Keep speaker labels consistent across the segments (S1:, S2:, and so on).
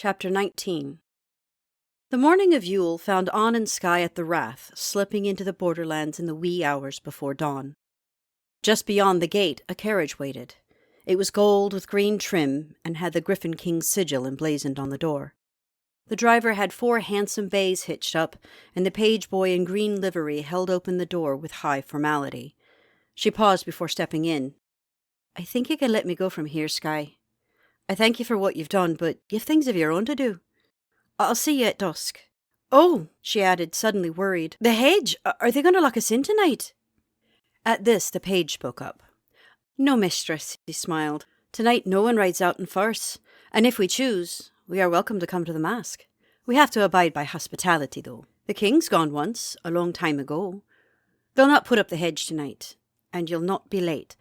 S1: Chapter 19. The morning of Yule found An and Skye at the Rath, slipping into the borderlands in the wee hours before dawn. Just beyond the gate a carriage waited. It was gold with green trim, and had the Griffin King's sigil emblazoned on the door. The driver had 4 handsome bays hitched up, and the page boy in green livery held open the door with high formality. She paused before stepping in. "I think you can let me go from here, Skye. I thank you for what you've done, but you've things of your own to do. I'll see you at dusk. Oh," she added, suddenly worried. "The hedge! Are they going to lock us in tonight?" At this, the page spoke up. "No, mistress," he smiled. "Tonight no one rides out in farce, and if we choose, we are welcome to come to the masque. We have to abide by hospitality, though. The king's gone once, a long time ago. They'll not put up the hedge tonight, and you'll not be late,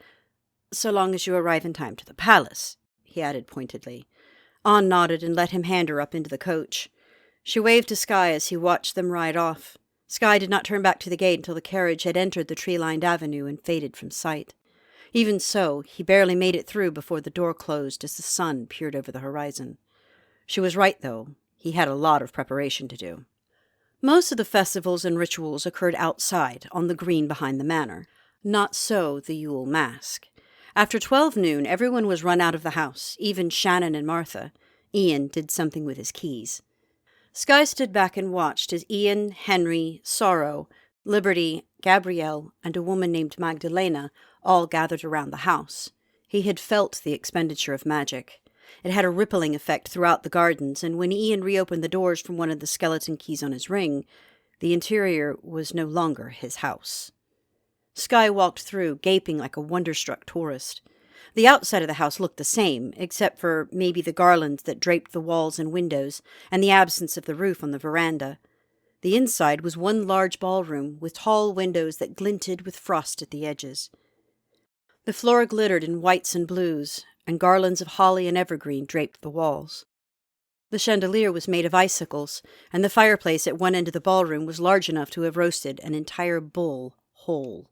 S1: so long as you arrive in time to the palace," he added pointedly. An nodded and let him hand her up into the coach. She waved to Skye as he watched them ride off. Skye did not turn back to the gate until the carriage had entered the tree-lined avenue and faded from sight. Even so, he barely made it through before the door closed as the sun peered over the horizon. She was right, though. He had a lot of preparation to do. Most of the festivals and rituals occurred outside, on the green behind the manor. Not so the Yule Masque. After 12 noon, everyone was run out of the house, even Shannon and Martha. Ian did something with his keys. Skye stood back and watched as Ian, Henry, Sorrow, Liberty, Gabrielle, and a woman named Magdalena all gathered around the house. He had felt the expenditure of magic. It had a rippling effect throughout the gardens, and when Ian reopened the doors from one of the skeleton keys on his ring, the interior was no longer his house. Skye walked through, gaping like a wonder-struck tourist. The outside of the house looked the same, except for maybe the garlands that draped the walls and windows, and the absence of the roof on the veranda. The inside was one large ballroom, with tall windows that glinted with frost at the edges. The floor glittered in whites and blues, and garlands of holly and evergreen draped the walls. The chandelier was made of icicles, and the fireplace at one end of the ballroom was large enough to have roasted an entire bull whole.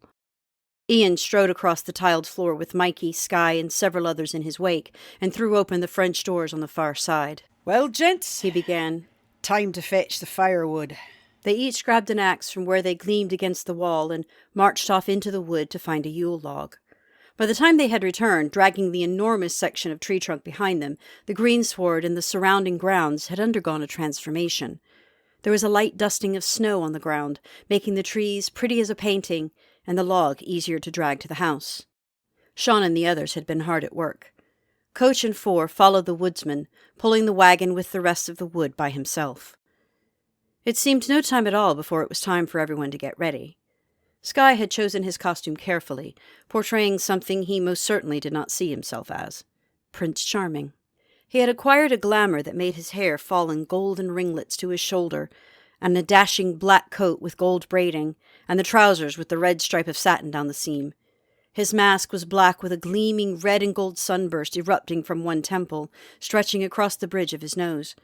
S1: Ian strode across the tiled floor with Mikey, Skye, and several others in his wake, and threw open the French doors on the far side.
S2: "Well, gents,"
S1: he began,
S2: "time to fetch the firewood."
S1: They each grabbed an axe from where they gleamed against the wall and marched off into the wood to find a Yule log. By the time they had returned, dragging the enormous section of tree trunk behind them, the greensward and the surrounding grounds had undergone a transformation. There was a light dusting of snow on the ground, making the trees pretty as a painting, and the log easier to drag to the house. Sean and the others had been hard at work. Coach and 4 followed the woodsman, pulling the wagon with the rest of the wood by himself. It seemed no time at all before it was time for everyone to get ready. Skye had chosen his costume carefully, portraying something he most certainly did not see himself as: Prince Charming. He had acquired a glamour that made his hair fall in golden ringlets to his shoulder, and a dashing black coat with gold braiding, and the trousers with the red stripe of satin down the seam. His mask was black with a gleaming red and gold sunburst erupting from one temple, stretching across the bridge of his nose.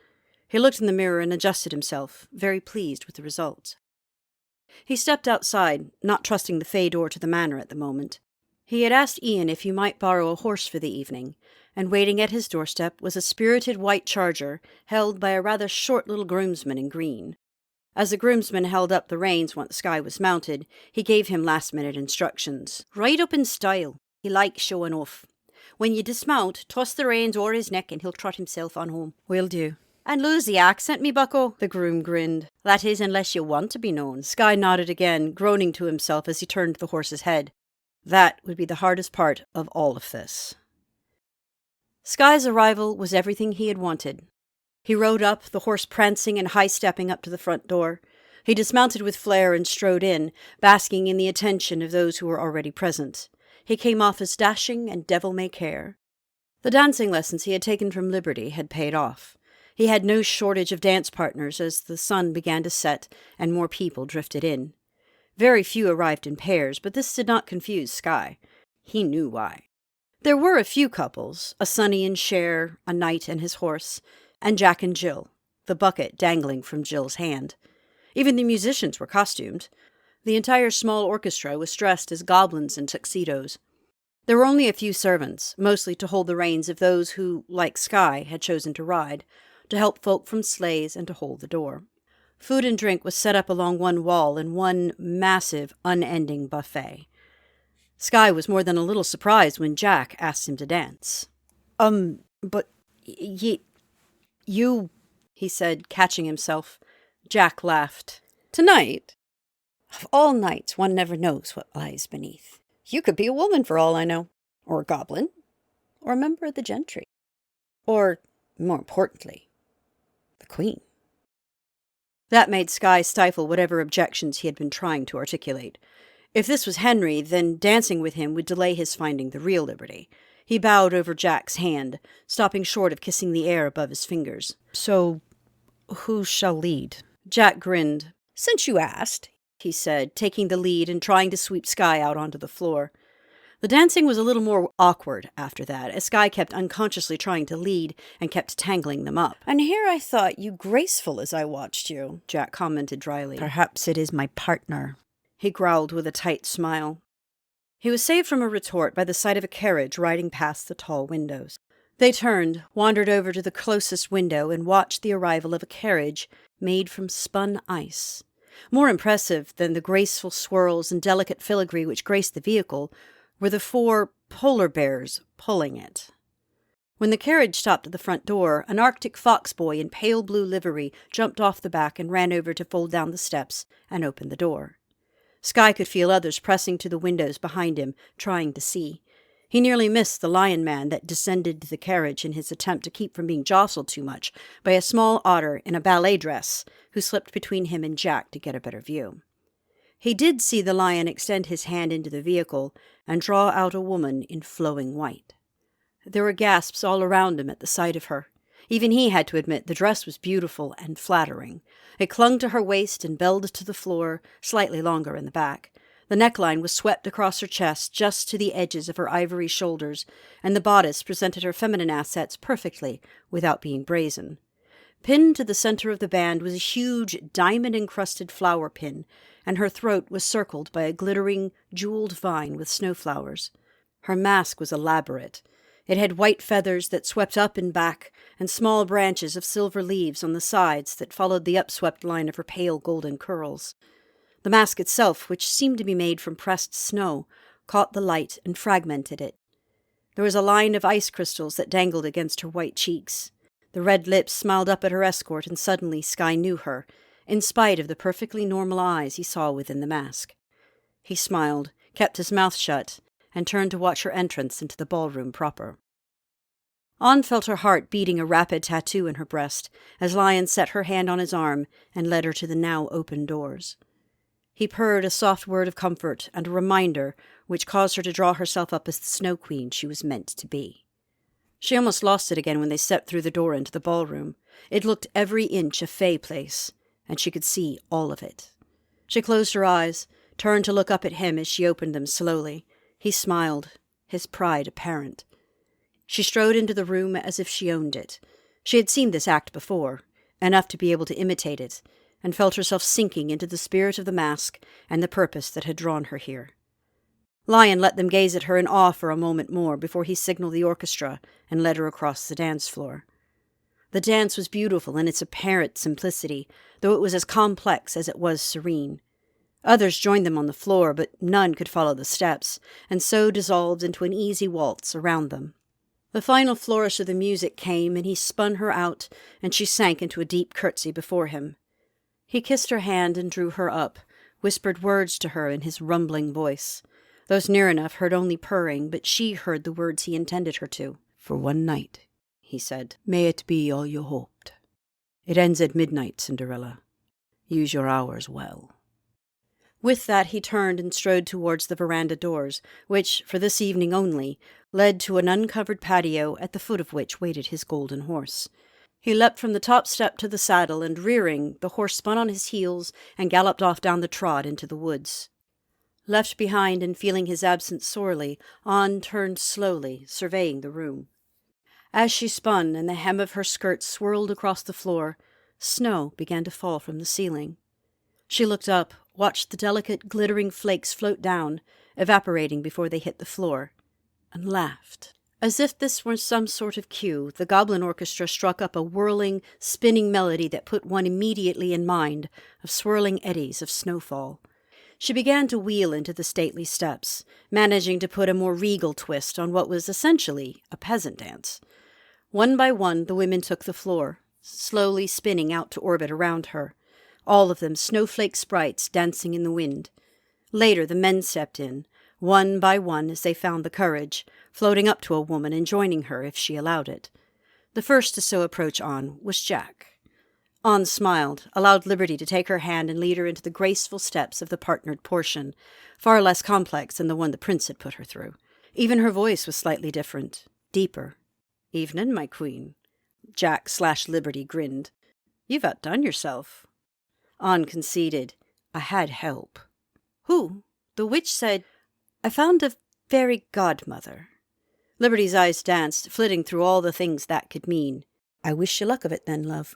S1: He looked in the mirror and adjusted himself, very pleased with the result. He stepped outside, not trusting the Fae door to the manor at the moment. He had asked Ian if he might borrow a horse for the evening, and waiting at his doorstep was a spirited white charger held by a rather short little groomsman in green. As the groomsman held up the reins once Skye was mounted, he gave him last-minute instructions. "Ride up in style. He likes showing off. When you dismount, toss the reins o'er his neck and he'll trot himself on home." "Will do." "And lose the accent, me bucko," the groom grinned. "That is, unless you want to be known." Skye nodded again, groaning to himself as he turned the horse's head. That would be the hardest part of all of this. Skye's arrival was everything he had wanted. He rode up, the horse prancing and high-stepping up to the front door. He dismounted with flair and strode in, basking in the attention of those who were already present. He came off as dashing and devil-may-care. The dancing lessons he had taken from Liberty had paid off. He had no shortage of dance partners as the sun began to set and more people drifted in. Very few arrived in pairs, but this did not confuse Skye. He knew why. There were a few couples, a Sonny and Cher, a knight and his horse, and Jack and Jill, the bucket dangling from Jill's hand. Even the musicians were costumed. The entire small orchestra was dressed as goblins in tuxedos. There were only a few servants, mostly to hold the reins of those who, like Skye, had chosen to ride. to help folk from sleighs and to hold the door. Food and drink was set up along one wall in one massive, unending buffet. Skye was more than a little surprised when Jack asked him to dance.
S2: But you,
S1: he said, catching himself. Jack laughed. Tonight? Of all nights, one never knows what lies beneath. You could be a woman for all I know. Or a goblin. Or a member of the gentry. Or, more importantly, the Queen. That made Skye stifle whatever objections he had been trying to articulate. If this was Henry, then dancing with him would delay his finding the real liberty. He bowed over Jack's hand, stopping short of kissing the air above his fingers.
S2: So, who shall lead?
S1: Jack grinned. Since you asked, he said, taking the lead and trying to sweep Skye out onto the floor. The dancing was a little more awkward after that, as Skye kept unconsciously trying to lead and kept tangling them up. And here I thought you graceful as I watched you, Jack commented dryly.
S2: Perhaps it is my partner,
S1: he growled with a tight smile. He was saved from a retort by the sight of a carriage riding past the tall windows. They turned, wandered over to the closest window, and watched the arrival of a carriage made from spun ice. More impressive than the graceful swirls and delicate filigree which graced the vehicle were the 4 polar bears pulling it. When the carriage stopped at the front door, an Arctic fox boy in pale blue livery jumped off the back and ran over to fold down the steps and open the door. Skye could feel others pressing to the windows behind him, trying to see. He nearly missed the lion man that descended the carriage in his attempt to keep from being jostled too much by a small otter in a ballet dress who slipped between him and Jack to get a better view. He did see the lion extend his hand into the vehicle and draw out a woman in flowing white. There were gasps all around him at the sight of her. Even he had to admit the dress was beautiful and flattering. It clung to her waist and belled to the floor, slightly longer in the back. The neckline was swept across her chest just to the edges of her ivory shoulders, and the bodice presented her feminine assets perfectly without being brazen. Pinned to the center of the band was a huge diamond-encrusted flower pin, and her throat was circled by a glittering, jeweled vine with snowflowers. Her mask was elaborate. It had white feathers that swept up and back, and small branches of silver leaves on the sides that followed the upswept line of her pale golden curls. The mask itself, which seemed to be made from pressed snow, caught the light and fragmented it. There was a line of ice crystals that dangled against her white cheeks. The red lips smiled up at her escort, and suddenly Skye knew her, in spite of the perfectly normal eyes he saw within the mask. He smiled, kept his mouth shut, and turned to watch her entrance into the ballroom proper. Anne felt her heart beating a rapid tattoo in her breast as Lion set her hand on his arm and led her to the now open doors. He purred a soft word of comfort and a reminder which caused her to draw herself up as the Snow Queen she was meant to be. She almost lost it again when they stepped through the door into the ballroom. It looked every inch a fey place, and she could see all of it. She closed her eyes, turned to look up at him as she opened them slowly. He smiled, his pride apparent. She strode into the room as if she owned it. She had seen this act before, enough to be able to imitate it, and felt herself sinking into the spirit of the mask and the purpose that had drawn her here. Lion let them gaze at her in awe for a moment more before he signaled the orchestra and led her across the dance floor. The dance was beautiful in its apparent simplicity, though it was as complex as it was serene. Others joined them on the floor, but none could follow the steps, and so dissolved into an easy waltz around them. The final flourish of the music came, and he spun her out, and she sank into a deep curtsy before him. He kissed her hand and drew her up, whispered words to her in his rumbling voice. Those near enough heard only purring, but she heard the words he intended her to. "For one night," he said. "May it be all you hoped. It ends at midnight, Cinderella. Use your hours well." With that he turned and strode towards the veranda doors, which, for this evening only, led to an uncovered patio at the foot of which waited his golden horse. He leapt from the top step to the saddle, and rearing, the horse spun on his heels and galloped off down the trot into the woods. Left behind and feeling his absence sorely, Anne turned slowly, surveying the room. As she spun and the hem of her skirt swirled across the floor, snow began to fall from the ceiling. She looked up, watched the delicate, glittering flakes float down, evaporating before they hit the floor, and laughed. As if this were some sort of cue, the goblin orchestra struck up a whirling, spinning melody that put one immediately in mind of swirling eddies of snowfall. She began to wheel into the stately steps, managing to put a more regal twist on what was essentially a peasant dance. One by one, the women took the floor, slowly spinning out to orbit around her, all of them snowflake sprites dancing in the wind. Later, the men stepped in, one by one as they found the courage, floating up to a woman and joining her if she allowed it. The first to so approach An was Jack. An smiled, allowed Liberty to take her hand and lead her into the graceful steps of the partnered portion, far less complex than the one the prince had put her through. Even her voice was slightly different, deeper. "Evening, my queen." Jack/Liberty grinned. "You've outdone yourself." An conceded. "I had help." "Who?" The witch said, "I found a fairy godmother." Liberty's eyes danced, flitting through all the things that could mean. "I wish you luck of it then, love."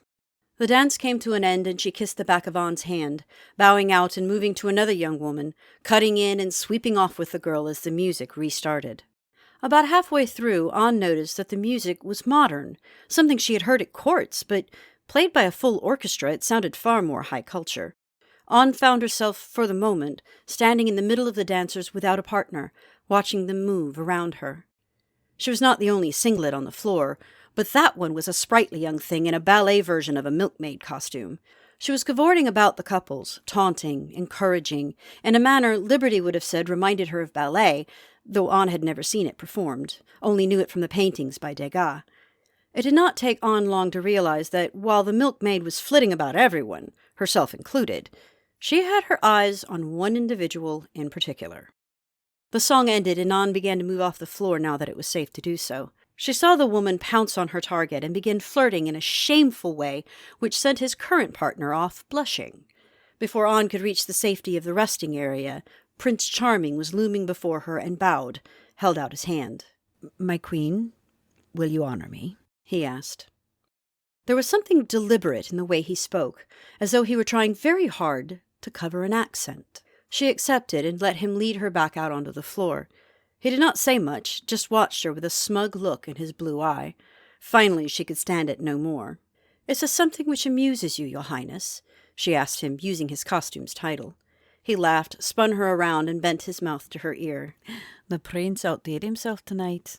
S1: The dance came to an end, and she kissed the back of An's hand, bowing out and moving to another young woman, cutting in and sweeping off with the girl as the music restarted. About halfway through, An noticed that the music was modern, something she had heard at courts, but played by a full orchestra, it sounded far more high culture. An found herself, for the moment, standing in the middle of the dancers without a partner, watching them move around her. She was not the only singlet on the floor, but that one was a sprightly young thing in a ballet version of a milkmaid costume. She was cavorting about the couples, taunting, encouraging, in a manner Liberty would have said reminded her of ballet, though An had never seen it performed, only knew it from the paintings by Degas. It did not take An long to realize that while the milkmaid was flitting about everyone, herself included, she had her eyes on one individual in particular. The song ended, and An began to move off the floor now that it was safe to do so. She saw the woman pounce on her target and begin flirting in a shameful way which sent his current partner off blushing. Before An could reach the safety of the resting area, Prince Charming was looming before her and bowed, held out his hand.
S2: "My queen, will you honor me?"
S1: he asked. There was something deliberate in the way he spoke, as though he were trying very hard to cover an accent. She accepted and let him lead her back out onto the floor. He did not say much, just watched her with a smug look in his blue eye. Finally, she could stand it no more. "Is this something which amuses you, your highness?" she asked him, using his costume's title. He laughed, spun her around, and bent his mouth to her ear.
S2: "The prince outdid himself tonight.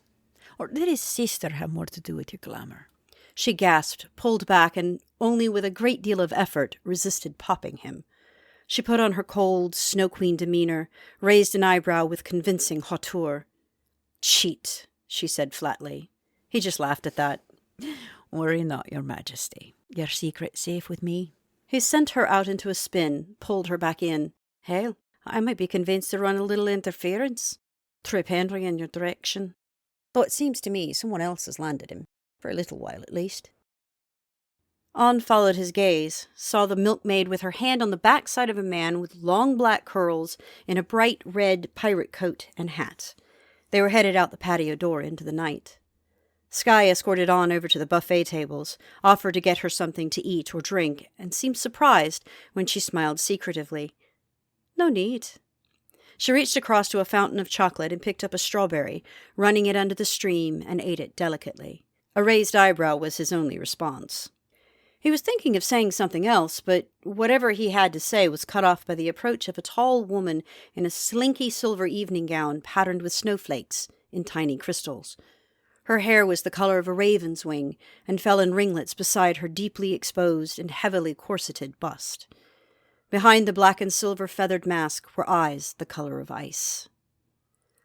S2: Or did his sister have more to do with your glamour?"
S1: She gasped, pulled back, and only with a great deal of effort resisted popping him. She put on her cold, Snow Queen demeanor, raised an eyebrow with convincing hauteur. "Cheat," she said flatly. He just laughed at that.
S2: "Worry not, your majesty. Your secret safe with me."
S1: He sent her out into a spin, pulled her back in. "Hell, I might be convinced to run a little interference. Trip Henry in your direction. Though it seems to me someone else has landed him, for a little while at least." An followed his gaze, saw the milkmaid with her hand on the backside of a man with long black curls in a bright red pirate coat and hat. They were headed out the patio door into the night. Skye escorted An over to the buffet tables, offered to get her something to eat or drink, and seemed surprised when she smiled secretively. "No need." She reached across to a fountain of chocolate and picked up a strawberry, running it under the stream, and ate it delicately. A raised eyebrow was his only response. He was thinking of saying something else, but whatever he had to say was cut off by the approach of a tall woman in a slinky silver evening gown patterned with snowflakes in tiny crystals. Her hair was the color of a raven's wing and fell in ringlets beside her deeply exposed and heavily corseted bust. Behind the black and silver feathered mask were eyes the color of ice.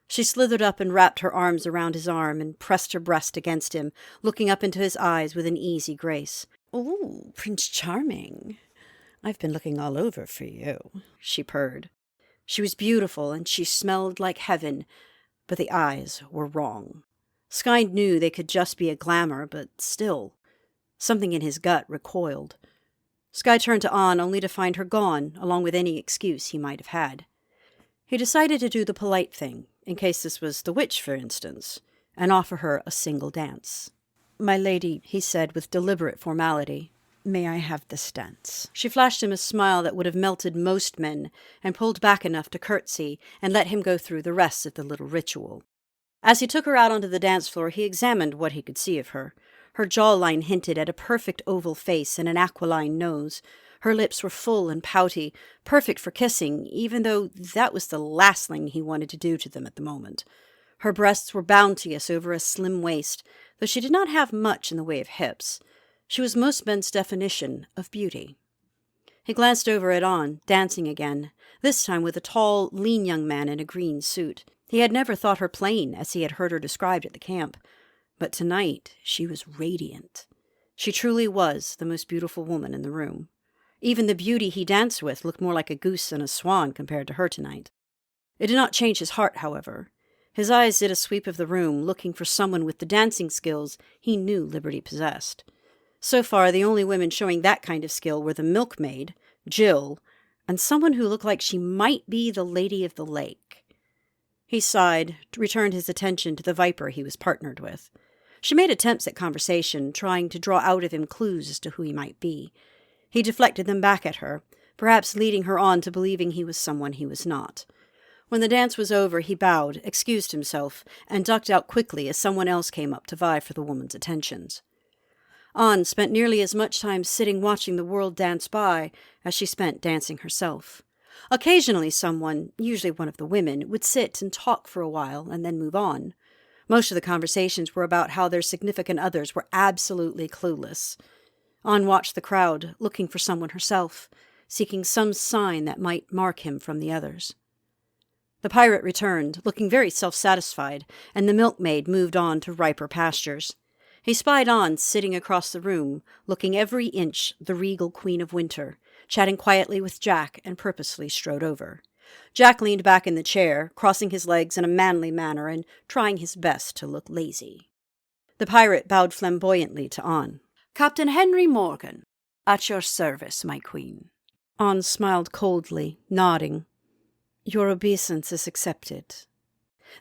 S1: She slithered up and wrapped her arms around his arm and pressed her breast against him, looking up into his eyes with an easy grace. "Oh, Prince Charming, I've been looking all over for you," she purred. She was beautiful, and she smelled like heaven, but the eyes were wrong. Skye knew they could just be a glamour, but still, something in his gut recoiled. Skye turned to An only to find her gone, along with any excuse he might have had. He decided to do the polite thing, in case this was the witch, for instance, and offer her a single dance.
S2: "My lady,"
S1: he said with deliberate formality,
S2: "may I have this dance?"
S1: She flashed him a smile that would have melted most men, and pulled back enough to curtsy and let him go through the rest of the little ritual. As he took her out onto the dance floor, he examined what he could see of her. Her jawline hinted at a perfect oval face and an aquiline nose. Her lips were full and pouty, perfect for kissing, even though that was the last thing he wanted to do to them at the moment. Her breasts were bounteous over a slim waist, though she did not have much in the way of hips. She was most men's definition of beauty. He glanced over at On, dancing again, this time with a tall, lean young man in a green suit. He had never thought her plain, as he had heard her described at the camp. But tonight she was radiant. She truly was the most beautiful woman in the room. Even the beauty he danced with looked more like a goose and a swan compared to her tonight. It did not change his heart, however. His eyes did a sweep of the room, looking for someone with the dancing skills he knew Liberty possessed. So far, the only women showing that kind of skill were the milkmaid, Jill, and someone who looked like she might be the Lady of the Lake. He sighed, returned his attention to the viper he was partnered with. She made attempts at conversation, trying to draw out of him clues as to who he might be. He deflected them back at her, perhaps leading her on to believing he was someone he was not. When the dance was over, he bowed, excused himself, and ducked out quickly as someone else came up to vie for the woman's attentions. Anne spent nearly as much time sitting watching the world dance by as she spent dancing herself. Occasionally someone, usually one of the women, would sit and talk for a while and then move on. Most of the conversations were about how their significant others were absolutely clueless. Anne watched the crowd, looking for someone herself, seeking some sign that might mark him from the others. The pirate returned, looking very self-satisfied, and the milkmaid moved on to riper pastures. He spied On sitting across the room, looking every inch the regal Queen of Winter, chatting quietly with Jack, and purposely strode over. Jack leaned back in the chair, crossing his legs in a manly manner and trying his best to look lazy. The pirate bowed flamboyantly to On. "Captain Henry Morgan, at your service, my queen." On smiled coldly, nodding. "Your obeisance is accepted."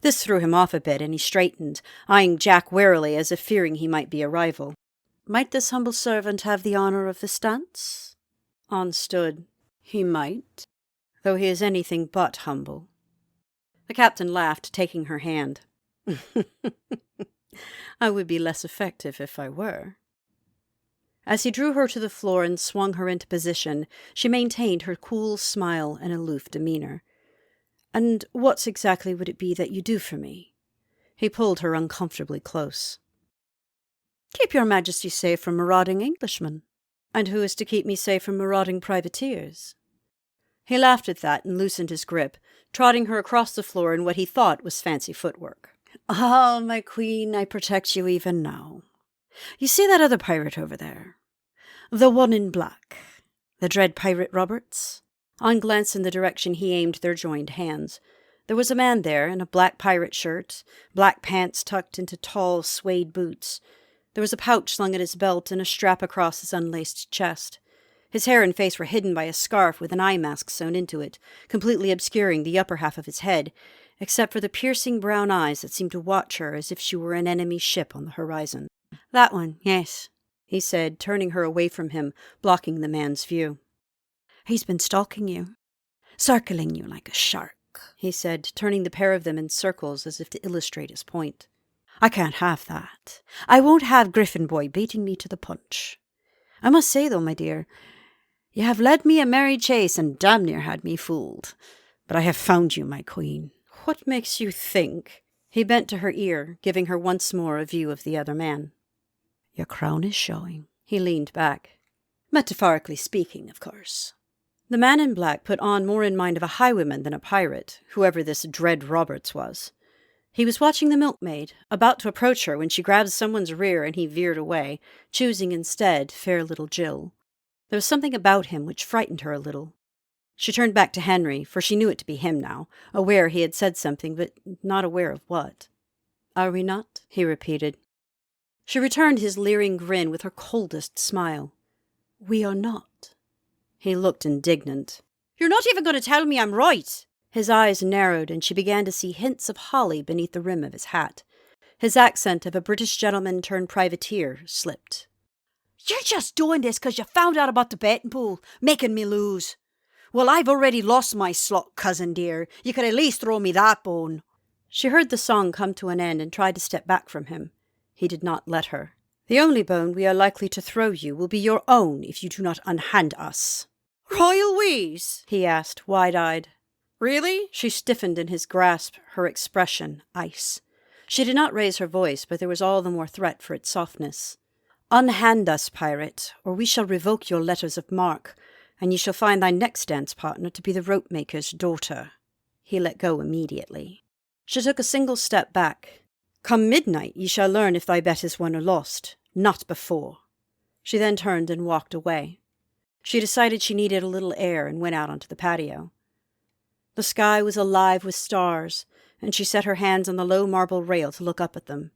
S1: This threw him off a bit, and he straightened, eyeing Jack warily as if fearing he might be a rival. "Might this humble servant have the honour of this dance?" On stood. "He might, though he is anything but humble." The captain laughed, taking her hand. "I would be less effective if I were." As he drew her to the floor and swung her into position, she maintained her cool smile and aloof demeanour. "And what exactly would it be that you do for me?" He pulled her uncomfortably close. "Keep your Majesty safe from marauding Englishmen." "And who is to keep me safe from marauding privateers?" He laughed at that and loosened his grip, trotting her across the floor in what he thought was fancy footwork. "Ah, my queen, I protect you even now. You see that other pirate over there? The one in black. The dread pirate Roberts?" On glanced in the direction he aimed their joined hands. There was a man there in a black pirate shirt, black pants tucked into tall suede boots. There was a pouch slung at his belt and a strap across his unlaced chest. His hair and face were hidden by a scarf with an eye mask sewn into it, completely obscuring the upper half of his head, except for the piercing brown eyes that seemed to watch her as if she were an enemy ship on the horizon. "That one, yes," he said, turning her away from him, blocking the man's view. "He's been stalking you, circling you like a shark," he said, turning the pair of them in circles as if to illustrate his point. "I can't have that. I won't have Griffin Boy beating me to the punch. I must say, though, my dear, you have led me a merry chase and damn near had me fooled. But I have found you, my queen." "What makes you think?" He bent to her ear, giving her once more a view of the other man. "Your crown is showing." He leaned back. "Metaphorically speaking, of course." The man in black put On more in mind of a highwayman than a pirate, whoever this dread Roberts was. He was watching the milkmaid, about to approach her when she grabbed someone's rear and he veered away, choosing instead fair little Jill. There was something about him which frightened her a little. She turned back to Henry, for she knew it to be him now, aware he had said something, but not aware of what. "Are we not?" he repeated. She returned his leering grin with her coldest smile. "We are not." He looked indignant. "You're not even going to tell me I'm right!" His eyes narrowed, and she began to see hints of holly beneath the rim of his hat. His accent of a British gentleman turned privateer slipped. "You're just doing this 'cause you found out about the betting pool, making me lose. Well, I've already lost my slot, cousin dear. You could at least throw me that bone." She heard the song come to an end and tried to step back from him. He did not let her. "The only bone we are likely to throw you will be your own if you do not unhand us."
S2: "Royal Wheeze?"
S1: he asked, wide-eyed.
S2: "Really?"
S1: She stiffened in his grasp, her expression ice. She did not raise her voice, but there was all the more threat for its softness. "Unhand us, pirate, or we shall revoke your letters of marque, and ye shall find thy next dance partner to be the rope-maker's daughter." He let go immediately. She took a single step back. "Come midnight ye shall learn if thy bet is won or lost, not before." She then turned and walked away. She decided she needed a little air and went out onto the patio. The sky was alive with stars, and she set her hands on the low marble rail to look up at them.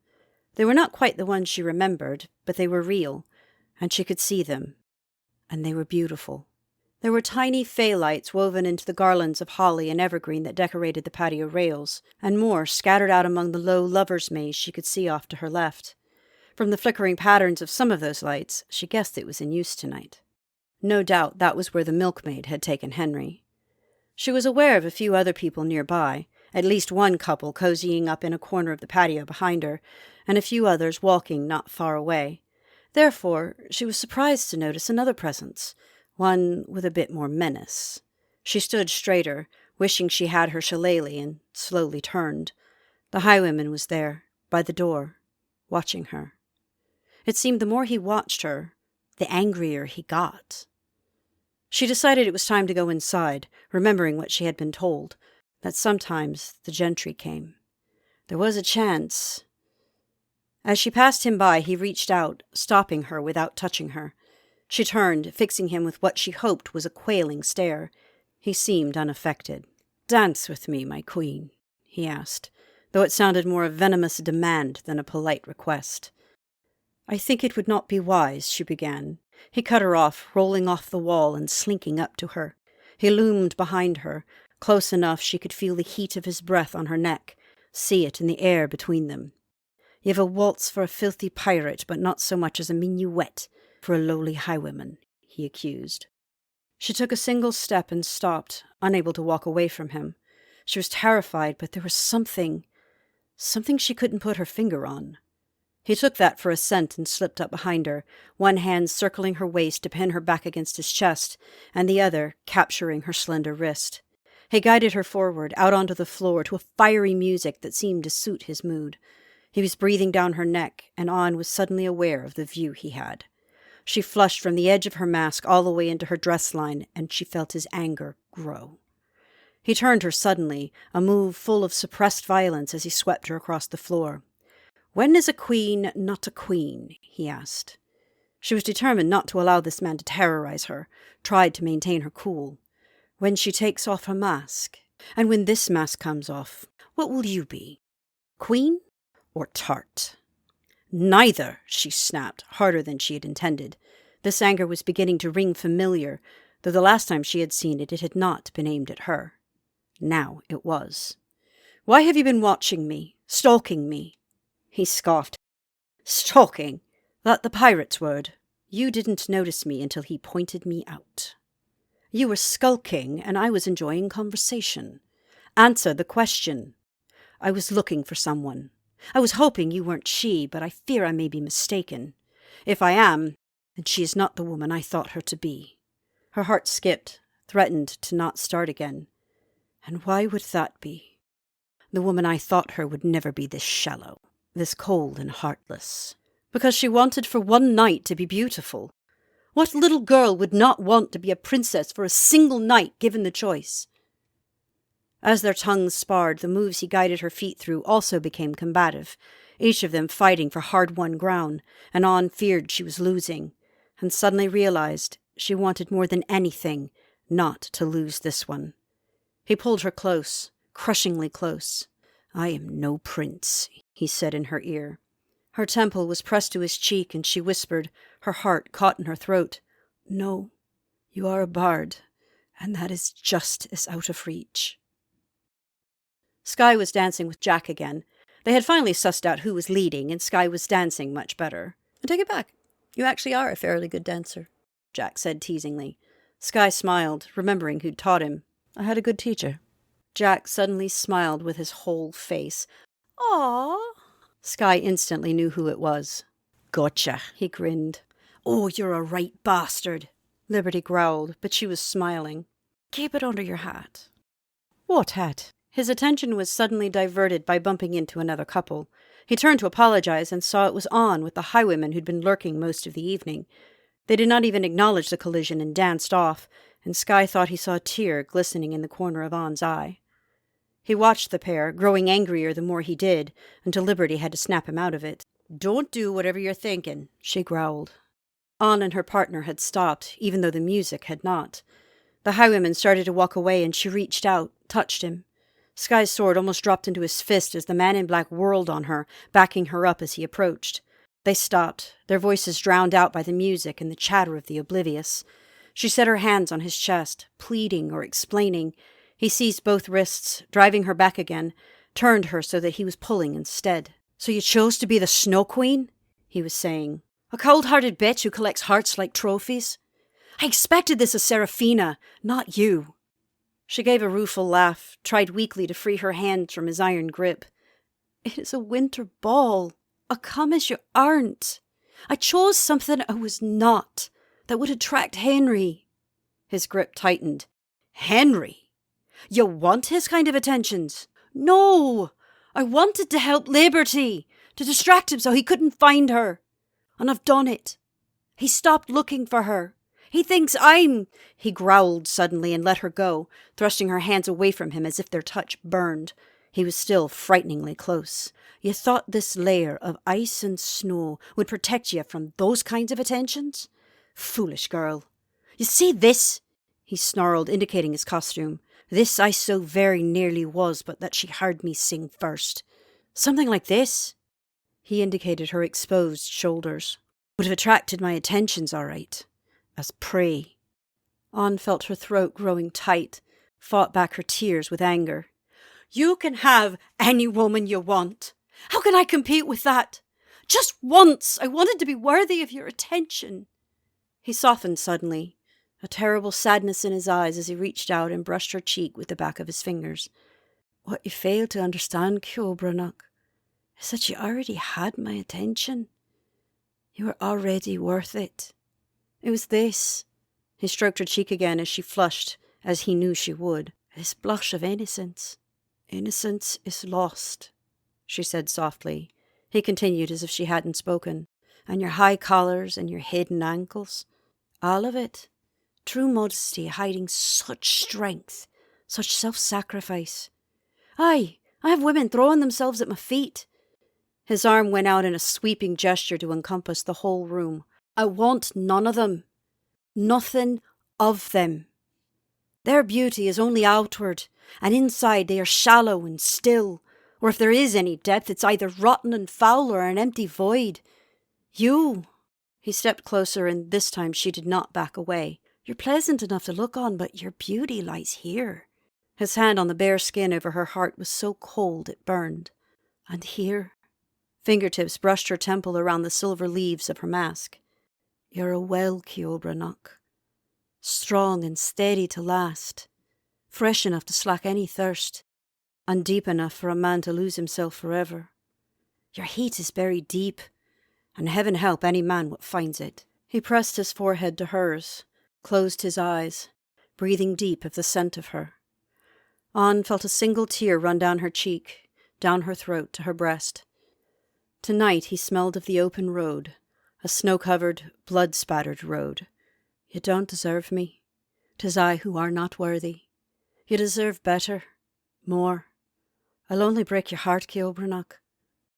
S1: They were not quite the ones she remembered, but they were real, and she could see them. And they were beautiful. There were tiny fay lights woven into the garlands of holly and evergreen that decorated the patio rails, and more scattered out among the low lover's maze she could see off to her left. From the flickering patterns of some of those lights, she guessed it was in use tonight. No doubt that was where the milkmaid had taken Henry. She was aware of a few other people nearby, at least one couple cozying up in a corner of the patio behind her, and a few others walking not far away. Therefore, she was surprised to notice another presence, one with a bit more menace. She stood straighter, wishing she had her shillelagh, and slowly turned. The highwayman was there, by the door, watching her. It seemed the more he watched her, the angrier he got. She decided it was time to go inside, remembering what she had been told, that sometimes the gentry came. There was a chance. As she passed him by, he reached out, stopping her without touching her. She turned, fixing him with what she hoped was a quailing stare. He seemed unaffected. "Dance with me, my queen," he asked, though it sounded more a venomous demand than a polite request. "I think it would not be wise," she began. He cut her off, rolling off the wall and slinking up to her. He loomed behind her, close enough she could feel the heat of his breath on her neck, see it in the air between them. "You've a waltz for a filthy pirate, but not so much as a minuet for a lowly highwayman," he accused. She took a single step and stopped, unable to walk away from him. She was terrified, but there was something she couldn't put her finger on. He took that for assent and slipped up behind her, one hand circling her waist to pin her back against his chest, and the other capturing her slender wrist. He guided her forward, out onto the floor, to a fiery music that seemed to suit his mood. He was breathing down her neck, and Anne was suddenly aware of the view he had. She flushed from the edge of her mask all the way into her dress line, and she felt his anger grow. He turned her suddenly, a move full of suppressed violence as he swept her across the floor. "When is a queen not a queen?" he asked. She was determined not to allow this man to terrorize her, tried to maintain her cool. "When she takes off her mask. And when this mask comes off, what will you be? Queen or tart?" "Neither," she snapped, harder than she had intended. This anger was beginning to ring familiar, though the last time she had seen it, it had not been aimed at her. Now it was. "Why have you been watching me, stalking me?" He scoffed. "Stalking? That the pirate's word. You didn't notice me until he pointed me out. You were skulking, and I was enjoying conversation. Answer the question." "I was looking for someone. I was hoping you weren't she, but I fear I may be mistaken. If I am, then she is not the woman I thought her to be." Her heart skipped, threatened to not start again. "And why would that be?" "The woman I thought her would never be this shallow, this cold and heartless. Because she wanted for one night to be beautiful. What little girl would not want to be a princess for a single night given the choice?" As their tongues sparred, the moves he guided her feet through also became combative, each of them fighting for hard-won ground, and Anne feared she was losing, and suddenly realized she wanted more than anything not to lose this one. He pulled her close, crushingly close. "I am no prince," he said in her ear. Her temple was pressed to his cheek, and she whispered, her heart caught in her throat, "No, you are a bard, and that is just as out of reach." Skye was dancing with Jack again. They had finally sussed out who was leading, and Skye was dancing much better. "I take it back. You actually are a fairly good dancer," Jack said teasingly. Skye smiled, remembering who'd taught him. "I had a good teacher." Jack suddenly smiled with his whole face. "Aw." Sky instantly knew who it was.
S2: Gotcha.
S1: He grinned. "Oh, you're a right bastard," Liberty growled, but she was smiling.
S2: Keep it under your hat. What hat?
S1: His attention was suddenly diverted by bumping into another couple. He turned to apologize and saw it was On with the highwayman who'd been lurking most of the evening. They did not even acknowledge the collision and danced off, and Sky thought he saw a tear glistening in the corner of On's eye. He watched the pair, growing angrier the more he did, until Liberty had to snap him out of it. "Don't do whatever you're thinking," she growled. On and her partner had stopped, even though the music had not. The highwayman started to walk away, and she reached out, touched him. Sky's sword almost dropped into his fist as the man in black whirled on her, backing her up as he approached. They stopped, their voices drowned out by the music and the chatter of the oblivious. She set her hands on his chest, pleading or explaining. He seized both wrists, driving her back again, turned her so that he was pulling instead. "So you chose to be the Snow Queen?" he was saying. "A cold-hearted bitch who collects hearts like trophies? I expected this of Seraphina, not you." She gave a rueful laugh, tried weakly to free her hands from his iron grip. "It is a winter ball. A come as you aren't. I chose something I was not, that would attract Henry." His grip tightened. "Henry? You want his kind of attentions?" "No! I wanted to help Liberty, to distract him so he couldn't find her. And I've done it. He stopped looking for her. He thinks I'm—" He growled suddenly and let her go, thrusting her hands away from him as if their touch burned. He was still frighteningly close. "You thought this layer of ice and snow would protect you from those kinds of attentions? Foolish girl. You see this?" he snarled, indicating his costume. "This I so very nearly was, but that she heard me sing first. Something like this," he indicated her exposed shoulders, "would have attracted my attentions all right. As prey." On felt her throat growing tight, fought back her tears with anger. "You can have any woman you want. How can I compete with that? Just once I wanted to be worthy of your attention." He softened suddenly, a terrible sadness in his eyes as he reached out and brushed her cheek with the back of his fingers. "What you fail to understand, Ciobranach, is that you already had my attention. You were already worth it. It was this." He stroked her cheek again as she flushed, as he knew she would. "This blush of innocence. Innocence is lost," she said softly. He continued as if she hadn't spoken. "And your high collars and your hidden ankles. All of it. True modesty hiding such strength, such self-sacrifice. Aye, I have women throwing themselves at my feet." His arm went out in a sweeping gesture to encompass the whole room. "I want none of them. Nothing of them. Their beauty is only outward, and inside they are shallow and still, or if there is any depth, it's either rotten and foul or an empty void. You—" He stepped closer, and this time she did not back away. "You're pleasant enough to look on, but your beauty lies here." His hand on the bare skin over her heart was so cold it burned. "And here." Fingertips brushed her temple around the silver leaves of her mask. "You're a well, Ciobranach. Strong and steady to last. Fresh enough to slack any thirst, and deep enough for a man to lose himself forever. Your heat is buried deep, and heaven help any man what finds it." He pressed his forehead to hers, closed his eyes, breathing deep of the scent of her. On felt a single tear run down her cheek, down her throat to her breast. Tonight he smelled of the open road, a snow-covered, blood-spattered road. "You don't deserve me. 'Tis I who are not worthy. You deserve better, more. I'll only break your heart, Ciobranach."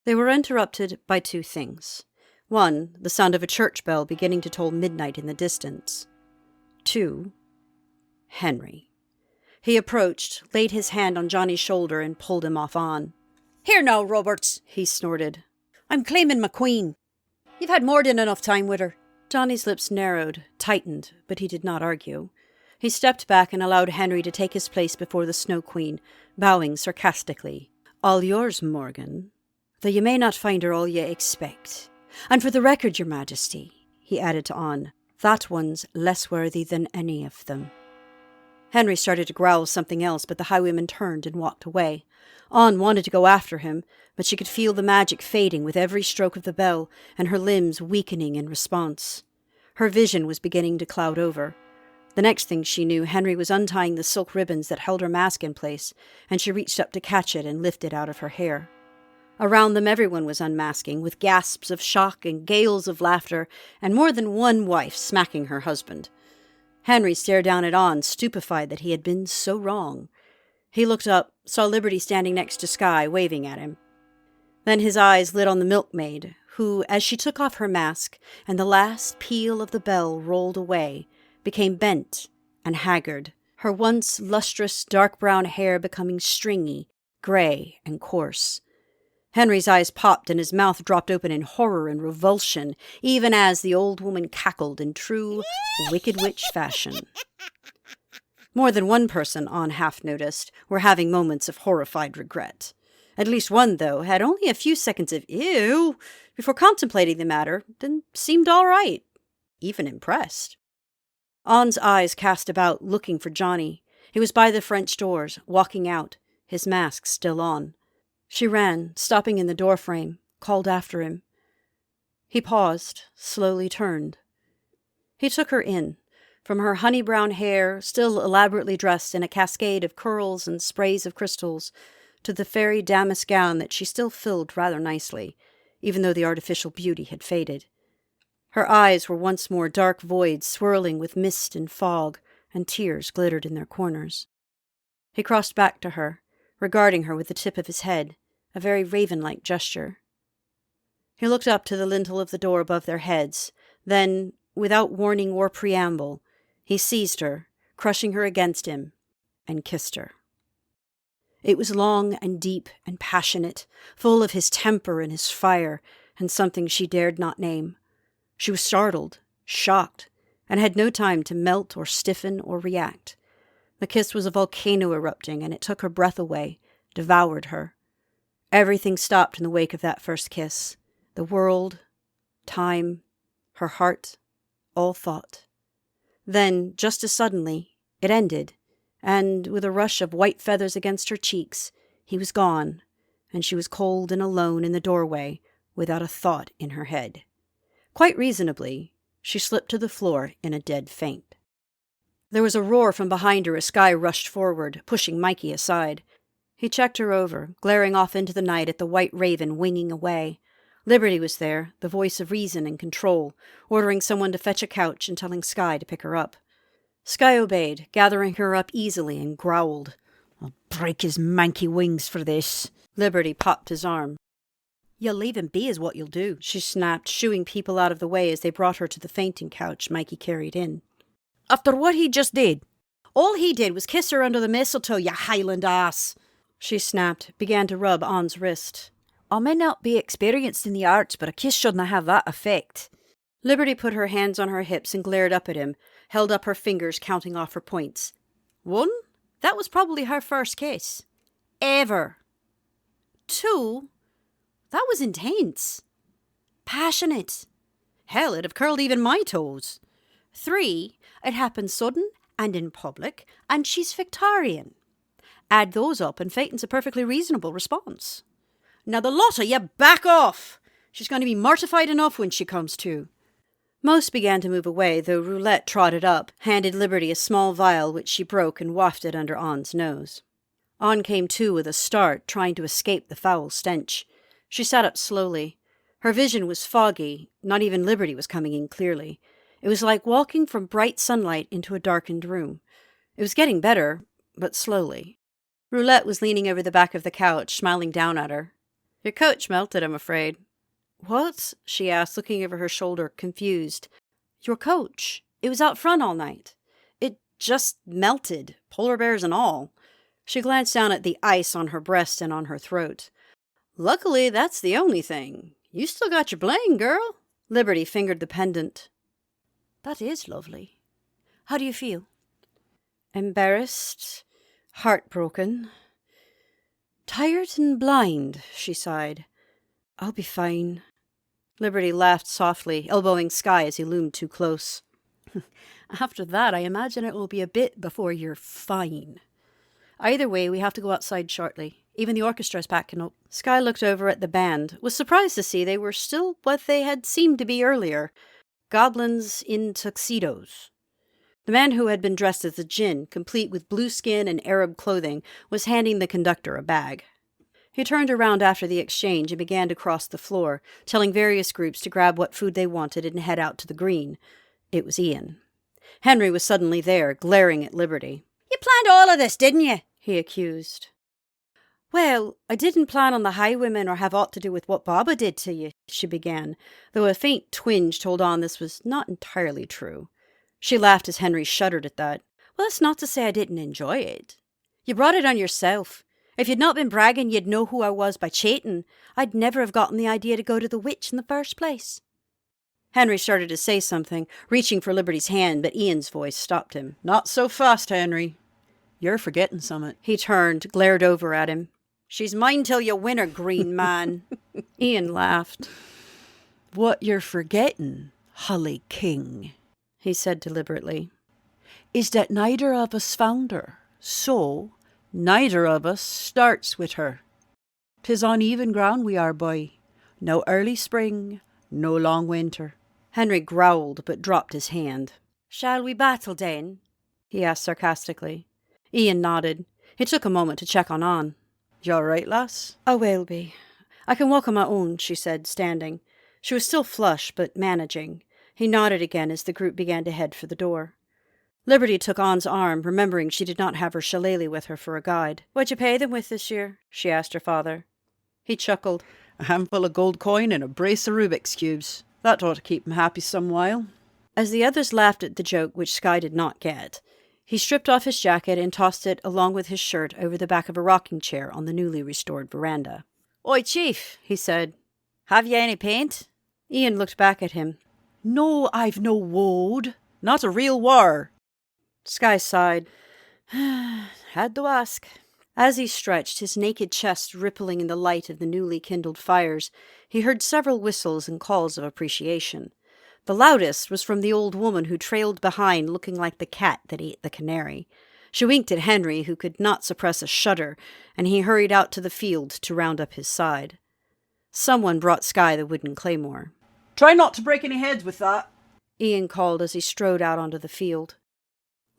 S1: They were interrupted by two things. One, the sound of a church bell beginning to toll midnight in the distance. Two, Henry. He approached, laid his hand on Johnny's shoulder, and pulled him off On. "Here now, Roberts," he snorted. "I'm claiming my queen. You've had more than enough time with her." Johnny's lips narrowed, tightened, but he did not argue. He stepped back and allowed Henry to take his place before the Snow Queen, bowing sarcastically. "All yours, Morgan, though you may not find her all you expect. And for the record, your majesty," he added to On, "that one's less worthy than any of them." Henry started to growl something else, but the highwayman turned and walked away. Anne wanted to go after him, but she could feel the magic fading with every stroke of the bell, and her limbs weakening in response. Her vision was beginning to cloud over. The next thing she knew, Henry was untying the silk ribbons that held her mask in place, and she reached up to catch it and lift it out of her hair. Around them everyone was unmasking, with gasps of shock and gales of laughter, and more than one wife smacking her husband. Henry stared down at Anne, stupefied that he had been so wrong. He looked up, saw Liberty standing next to Skye, waving at him. Then his eyes lit on the milkmaid, who, as she took off her mask and the last peal of the bell rolled away, became bent and haggard, her once lustrous dark brown hair becoming stringy, grey, and coarse. Henry's eyes popped and his mouth dropped open in horror and revulsion, even as the old woman cackled in true Wicked Witch fashion. More than one person, Anne half noticed, were having moments of horrified regret. At least one, though, had only a few seconds of ew before contemplating the matter, then seemed all right, even impressed. Anne's eyes cast about, looking for Johnny. He was by the French doors, walking out, his mask still on. She ran, stopping in the doorframe, called after him. He paused, slowly turned. He took her in, from her honey-brown hair, still elaborately dressed in a cascade of curls and sprays of crystals, to the fairy damask gown that she still filled rather nicely, even though the artificial beauty had faded. Her eyes were once more dark voids swirling with mist and fog, and tears glittered in their corners. He crossed back to her, regarding her with the tip of his head, a very raven-like gesture. He looked up to the lintel of the door above their heads, then, without warning or preamble, he seized her, crushing her against him, and kissed her. It was long and deep and passionate, full of his temper and his fire, and something she dared not name. She was startled, shocked, and had no time to melt or stiffen or react. The kiss was a volcano erupting, and it took her breath away, devoured her. Everything stopped in the wake of that first kiss. The world, time, her heart, all thought. Then, just as suddenly, it ended, and, with a rush of white feathers against her cheeks, he was gone, and she was cold and alone in the doorway, without a thought in her head. Quite reasonably, she slipped to the floor in a dead faint. There was a roar from behind her as Skye rushed forward, pushing Mikey aside. He checked her over, glaring off into the night at the white raven winging away. Liberty was there, the voice of reason and control, ordering someone to fetch a couch and telling Skye to pick her up. Skye obeyed, gathering her up easily, and growled. "I'll break his manky wings for this." Liberty popped his arm. "You'll leave him be is what you'll do," she snapped, shooing people out of the way as they brought her to the fainting couch Mikey carried in.
S2: After what he just did?
S1: "All he did was kiss her under the mistletoe, you Highland ass!" she snapped, began to rub Anne's wrist.
S2: "I may not be experienced in the arts, but a kiss shouldn't have that effect."
S1: Liberty put her hands on her hips and glared up at him, held up her fingers counting off her points. 1, that was probably her first kiss. Ever. 2, that was intense. Passionate. Hell, it'd have curled even my toes. 3, it happened sudden and in public, and she's Victorian. Add those up and Phaeton's a perfectly reasonable response. Now the lot of you back off! She's going to be mortified enough when she comes to. Most began to move away, though Roulette trotted up, handed Liberty a small vial which she broke and wafted under Anne's nose. Anne came to with a start, trying to escape the foul stench. She sat up slowly. Her vision was foggy, not even Liberty was coming in clearly. It was like walking from bright sunlight into a darkened room. It was getting better, but slowly. Roulette was leaning over the back of the couch, smiling down at her. "Your coach melted, I'm afraid." "What?" she asked, looking over her shoulder, confused. "Your coach. It was out front all night. It just melted, polar bears and all." She glanced down at the ice on her breast and on her throat. "Luckily, that's the only thing. You still got your bling, girl." Liberty fingered the pendant. "That is lovely. How do you feel?" "Embarrassed, heartbroken, tired and blind," she sighed. "I'll be fine." Liberty laughed softly, elbowing Skye as he loomed too close. After that, I imagine it will be a bit before you're fine. Either way, we have to go outside shortly. Even the orchestra's packing up. Skye looked over at the band, was surprised to see they were still what they had seemed to be earlier. Goblins in tuxedos. The man who had been dressed as the djinn, complete with blue skin and Arab clothing, was handing the conductor a bag. He turned around after the exchange and began to cross the floor, telling various groups to grab what food they wanted and head out to the green. It was Ian. Henry was suddenly there, glaring at Liberty.
S2: You planned all of this, didn't you?
S1: He accused. Well, I didn't plan on the highwaymen or have aught to do with what Baba did to you, she began, though a faint twinge told on this was not entirely true. She laughed as Henry shuddered at that. Well, that's not to say I didn't enjoy it. You brought it on yourself. If you'd not been bragging you'd know who I was by chating, I'd never have gotten the idea to go to the witch in the first place. Henry started to say something, reaching for Liberty's hand, but Ian's voice stopped him.
S2: Not so fast, Henry. You're forgetting something.
S1: He turned, glared over at him. She's mine till you win her, green man. Ian laughed.
S2: What you're forgetting, Hully King, he said deliberately, is that neither of us found her, so neither of us starts with her. 'Tis on even ground we are, boy. No early spring, no long winter.
S1: Henry growled, but dropped his hand. Shall we battle, then? He asked sarcastically. Ian nodded. He took a moment to check on Anne.
S2: You all right, lass?
S1: I will be. I can walk on my own, she said, standing. She was still flushed, but managing. He nodded again as the group began to head for the door. Liberty took Anne's arm, remembering she did not have her shillelagh with her for a guide. What'd you pay them with this year? She asked her father. He chuckled.
S2: A handful of gold coin and a brace of Rubik's cubes. That ought to keep him happy some while.
S1: As the others laughed at the joke, which Skye did not get, he stripped off his jacket and tossed it along with his shirt over the back of a rocking chair on the newly restored veranda.
S2: Oi, Chief, he said. Have ye any paint?
S1: Ian looked back at him.
S2: No, I've no woad. Not a real war.
S1: Skye sighed. Had to ask. As he stretched, his naked chest rippling in the light of the newly kindled fires, he heard several whistles and calls of appreciation. The loudest was from the old woman who trailed behind, looking like the cat that ate the canary. She winked at Henry, who could not suppress a shudder, and he hurried out to the field to round up his side. Someone brought Skye the wooden claymore.
S2: Try not to break any heads with that,
S1: Ian called as he strode out onto the field.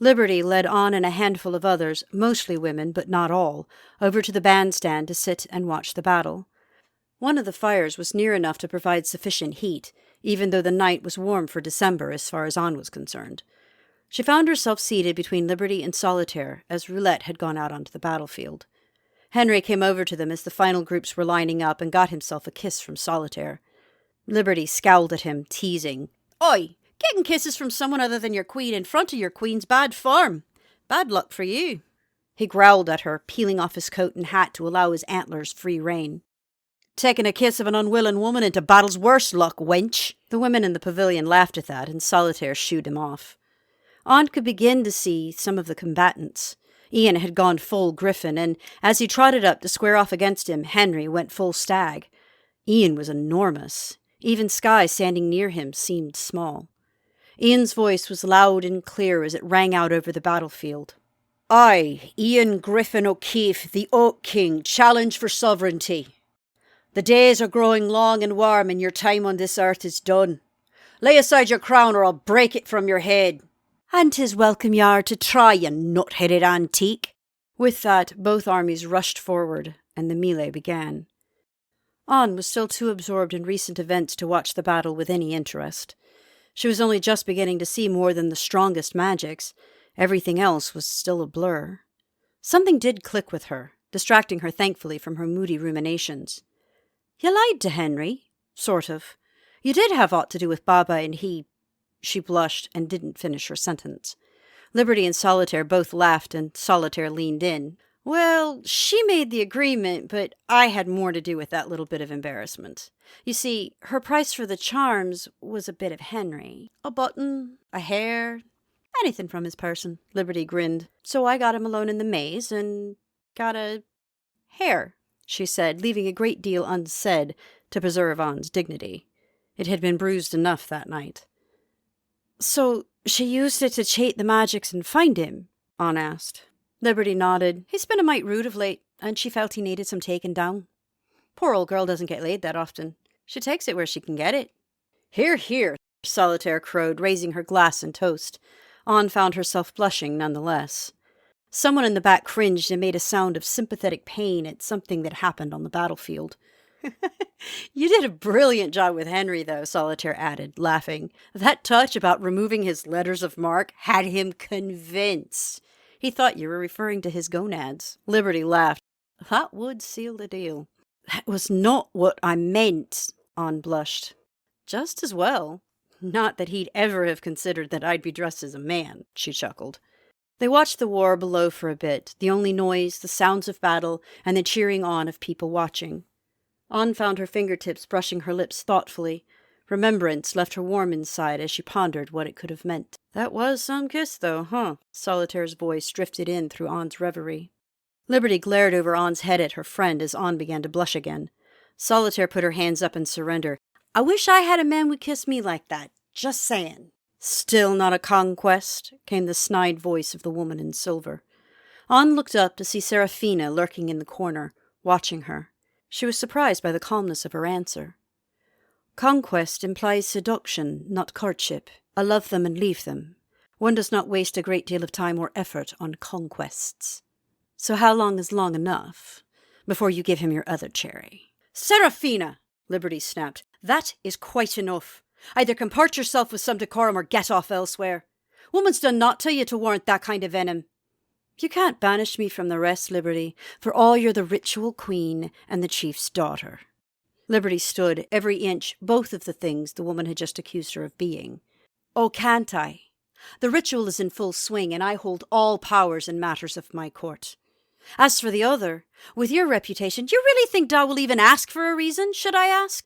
S1: Liberty led Anne and a handful of others, mostly women, but not all, over to the bandstand to sit and watch the battle. One of the fires was near enough to provide sufficient heat, even though the night was warm for December as far as Anne was concerned. She found herself seated between Liberty and Solitaire, as Roulette had gone out onto the battlefield. Henry came over to them as the final groups were lining up and got himself a kiss from Solitaire. Liberty scowled at him, teasing. Oi! Getting kisses from someone other than your queen in front of your queen's bad form. Bad luck for you. He growled at her, peeling off his coat and hat to allow his antlers free rein. Taking a kiss of an unwilling woman into battle's worse luck, wench. The women in the pavilion laughed at that, and Solitaire shooed him off. Anne could begin to see some of the combatants. Ian had gone full griffin, and as he trotted up to square off against him, Henry went full stag. Ian was enormous. Even Skye standing near him seemed small. Ian's voice was loud and clear as it rang out over the battlefield. I, Ian Griffin O'Keefe, the Oak King, challenge for sovereignty. The days are growing long and warm, and your time on this earth is done. Lay aside your crown, or I'll break it from your head. And 'tis welcome ye are to try, you nut-headed antique. With that, both armies rushed forward, and the melee began. Anne was still too absorbed in recent events to watch the battle with any interest. She was only just beginning to see more than the strongest magics. Everything else was still a blur. Something did click with her, distracting her thankfully from her moody ruminations. You lied to Henry. Sort of. You did have aught to do with Baba and he... She blushed and didn't finish her sentence. Liberty and Solitaire both laughed, and Solitaire leaned in. Well, she made the agreement, but I had more to do with that little bit of embarrassment. You see, her price for the charms was a bit of Henry. A button, a hair, anything from his person. Liberty grinned. So I got him alone in the maze and got a hair, she said, leaving a great deal unsaid to preserve Anne's dignity. It had been bruised enough that night. So she used it to cheat the magics and find him? Anne asked. Liberty nodded. He's been a mite rude of late, and she felt he needed some taking down. Poor old girl doesn't get laid that often. She takes it where she can get it. Hear, hear, Solitaire crowed, raising her glass and toast. Anne found herself blushing nonetheless. Someone in the back cringed and made a sound of sympathetic pain at something that happened on the battlefield. You did a brilliant job with Henry, though, Solitaire added, laughing. That touch about removing his letters of marque had him convinced. He thought you were referring to his gonads. Liberty laughed. That would seal the deal. That was not what I meant, Anne blushed. Just as well. Not that he'd ever have considered that I'd be dressed as a man, she chuckled. They watched the war below for a bit, the only noise, the sounds of battle, and the cheering on of people watching. Anne found her fingertips brushing her lips thoughtfully. Remembrance left her warm inside as she pondered what it could have meant. That was some kiss, though, huh? Solitaire's voice drifted in through Anne's reverie. Liberty glared over Anne's head at her friend as Anne began to blush again. Solitaire put her hands up in surrender. I wish I had a man would kiss me like that. Just saying. Still not a conquest, came the snide voice of the woman in silver. Anne looked up to see Serafina lurking in the corner, watching her. She was surprised by the calmness of her answer. Conquest implies seduction, not courtship. I love them and leave them. One does not waste a great deal of time or effort on conquests. So how long is long enough before you give him your other cherry? Serafina, Liberty snapped. That is quite enough. Either comport yourself with some decorum or get off elsewhere. Woman's done naught to you to warrant that kind of venom. You can't banish me from the rest, Liberty, for all you're the ritual queen and the chief's daughter. Liberty stood, every inch, both of the things the woman had just accused her of being. Oh, can't I? The ritual is in full swing, and I hold all powers in matters of my court. As for the other, with your reputation, do you really think Da will even ask for a reason, should I ask?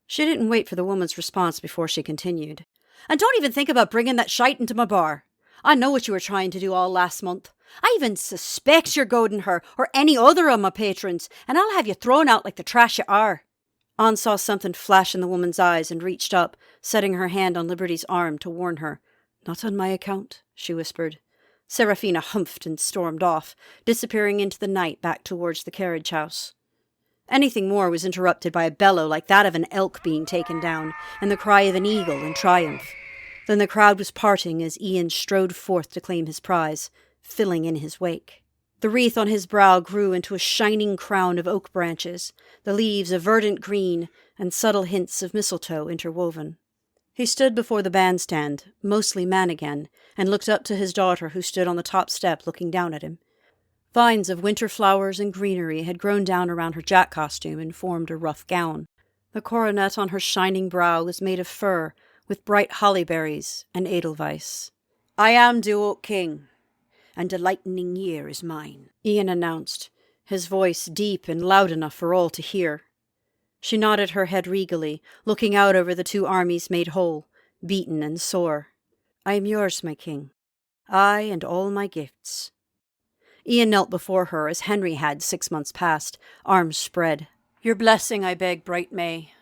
S1: She didn't wait for the woman's response before she continued. And don't even think about bringing that shite into my bar. I know what you were trying to do all last month. I even suspect you're goading her or any other of my patrons, and I'll have you thrown out like the trash you are. Anne saw something flash in the woman's eyes and reached up, setting her hand on Liberty's arm to warn her. Not on my account, she whispered. Serafina humphed and stormed off, disappearing into the night back towards the carriage house. Anything more was interrupted by a bellow like that of an elk being taken down, and the cry of an eagle in triumph. Then the crowd was parting as Ian strode forth to claim his prize, filling in his wake. The wreath on his brow grew into a shining crown of oak branches, the leaves a verdant green, and subtle hints of mistletoe interwoven. He stood before the bandstand, mostly man again, and looked up to his daughter who stood on the top step looking down at him. Vines of winter flowers and greenery had grown down around her jack costume and formed a rough gown. The coronet on her shining brow was made of fur, with bright hollyberries and edelweiss. I am Duke King, and a lightning year is mine, Ian announced, his voice deep and loud enough for all to hear. She nodded her head regally, looking out over the two armies made whole, beaten and sore. I am yours, my king, I and all my gifts. Ian knelt before her as Henry had 6 months past, arms spread. Your blessing, I beg, bright May,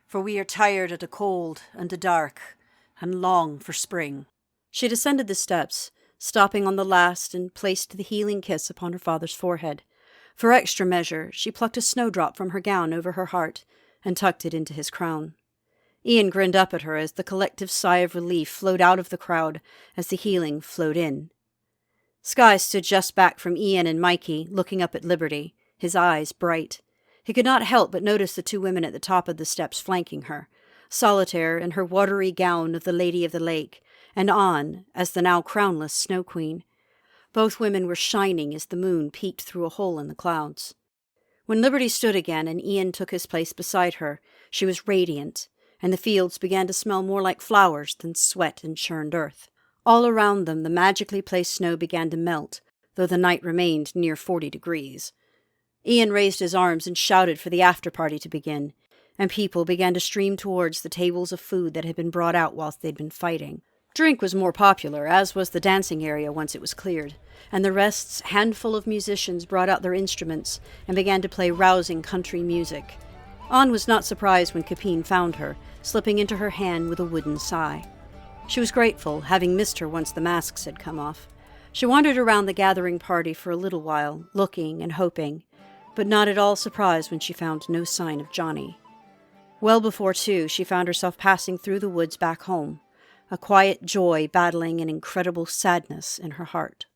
S1: for we are tired of the cold and the dark, and long for spring. She descended the steps, stopping on the last, and placed the healing kiss upon her father's forehead. For extra measure, she plucked a snowdrop from her gown over her heart, and tucked it into his crown. Ian grinned up at her as the collective sigh of relief flowed out of the crowd as the healing flowed in. Skye stood just back from Ian and Mikey, looking up at Liberty, his eyes bright. He could not help but notice the two women at the top of the steps flanking her, Solitaire in her watery gown of the Lady of the Lake, and Anne as the now crownless Snow Queen. Both women were shining as the moon peeked through a hole in the clouds. When Liberty stood again and Ian took his place beside her, she was radiant, and the fields began to smell more like flowers than sweat and churned earth. All around them the magically placed snow began to melt, though the night remained near 40 degrees. Ian raised his arms and shouted for the after-party to begin, and people began to stream towards the tables of food that had been brought out whilst they'd been fighting. Drink was more popular, as was the dancing area once it was cleared, and the rest's handful of musicians brought out their instruments and began to play rousing country music. Anne was not surprised when Capine found her, slipping into her hand with a wooden sigh. She was grateful, having missed her once the masks had come off. She wandered around the gathering party for a little while, looking and hoping, but not at all surprised when she found no sign of Johnny. Well before 2, she found herself passing through the woods back home, a quiet joy battling an incredible sadness in her heart.